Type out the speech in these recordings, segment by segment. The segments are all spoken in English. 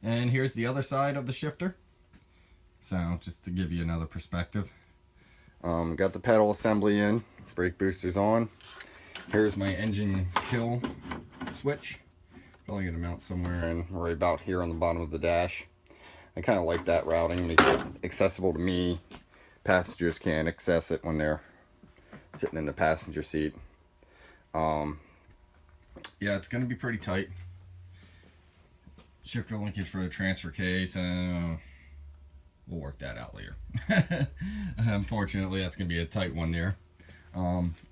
And here's the other side of the shifter. So just to give you another perspective. Got the pedal assembly in, brake boosters on. Here's my engine kill switch. Probably gonna mount somewhere in right about here on the bottom of the dash. I kind of like that routing, makes it accessible to me. Passengers can't access it when they're sitting in the passenger seat. Yeah, it's gonna be pretty tight. Shifter linkage for the transfer case. We'll work that out later. Unfortunately, that's gonna be a tight one there.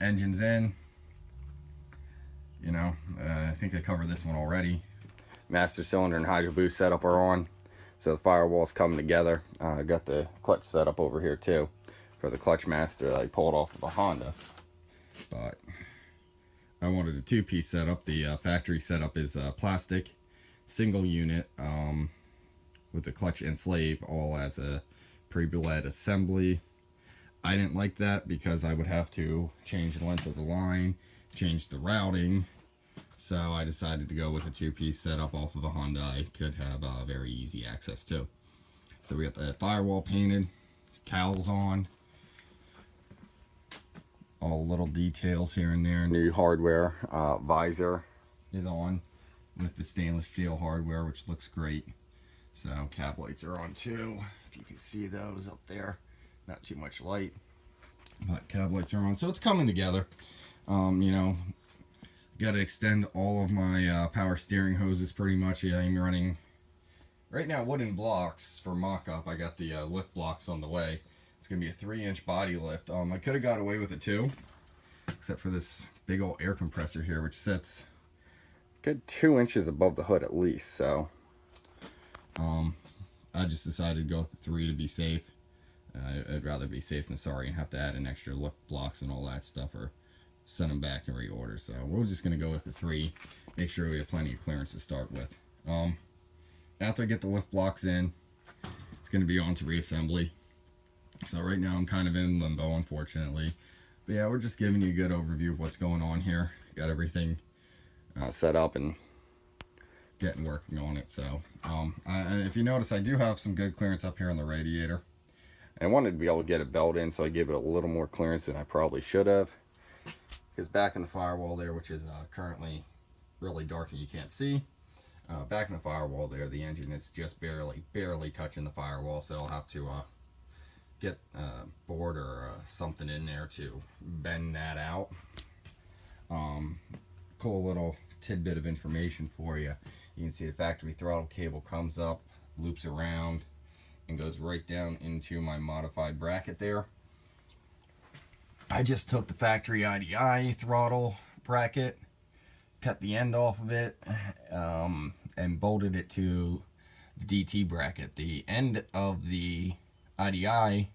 Engine's in. You know, I think I covered this one already. Master cylinder and hydro boost setup are on, so the firewall's coming together. I got the clutch set up over here too for the clutch master that I pulled off of a Honda. But I wanted a two-piece setup. The factory setup is plastic, single unit, with the clutch and slave all as a pre-bled assembly. I didn't like that because I would have to change the length of the line, change the routing, so I decided to go with a two-piece setup off of a Honda I could have very easy access to. So we got the firewall painted, cowls on, all little details here and there. New hardware, visor is on with the stainless steel hardware, which looks great. So cab lights are on too, if you can see those up there. Not too much light, but cab lights are on, so it's coming together. You know, got to extend all of my power steering hoses pretty much. Yeah, I'm running right now wooden blocks for mock-up. I got the lift blocks on the way. It's gonna be a 3-inch body lift. I could have got away with it too, except for this big old air compressor here, which sits good 2 inches above the hood at least. So I just decided to go with the 3 to be safe. I'd rather be safe than sorry and have to add an extra lift blocks and all that stuff, or send them back and reorder. So we're just going to go with the 3, make sure we have plenty of clearance to start with. After I get the lift blocks in, it's going to be on to reassembly. So right now I'm kind of in limbo, unfortunately. But yeah, we're just giving you a good overview of what's going on here. Got everything set up and getting working on it. So if you notice, I do have some good clearance up here on the radiator. I wanted to be able to get a belt in, so I gave it a little more clearance than I probably should have. Because back in the firewall there, which is currently really dark and you can't see, back in the firewall there, the engine is just barely touching the firewall, so I'll have to get a board or something in there to bend that out. Cool little tidbit of information for you. You can see the factory throttle cable comes up, loops around, and goes right down into my modified bracket there. I just took the factory IDI throttle bracket, cut the end off of it, and bolted it to the DT bracket. The end of the IDI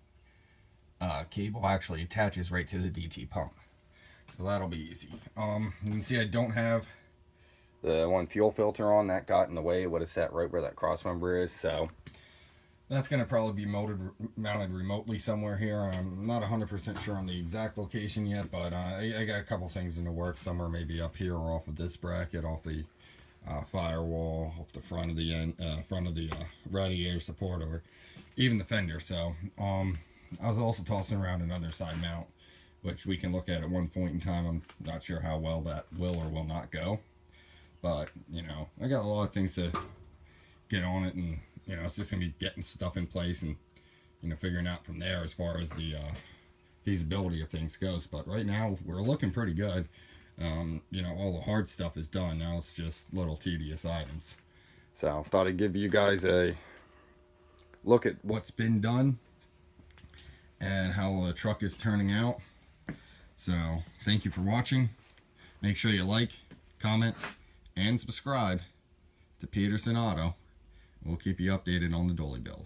cable actually attaches right to the DT pump, so that'll be easy. You can see I don't have the one fuel filter on. That got in the way. It would have sat right where that cross member is, so that's going to probably be mounted remotely somewhere here. I'm not 100% sure on the exact location yet, but I got a couple things in the works. Somewhere maybe up here or off of this bracket, off the firewall, off the front of the radiator support, or even the fender. So I was also tossing around another side mount, which we can look at one point in time. I'm not sure how well that will or will not go, but you know, I got a lot of things to get on it, and you know, it's just gonna be getting stuff in place and, you know, figuring out from there as far as the feasibility of things goes. But right now we're looking pretty good. You know, all the hard stuff is done. Now it's just little tedious items. So thought I'd give you guys a look at what's been done and how the truck is turning out. So thank you for watching. Make sure you like, comment, and subscribe to Peterson Auto. We'll keep you updated on the dolly build.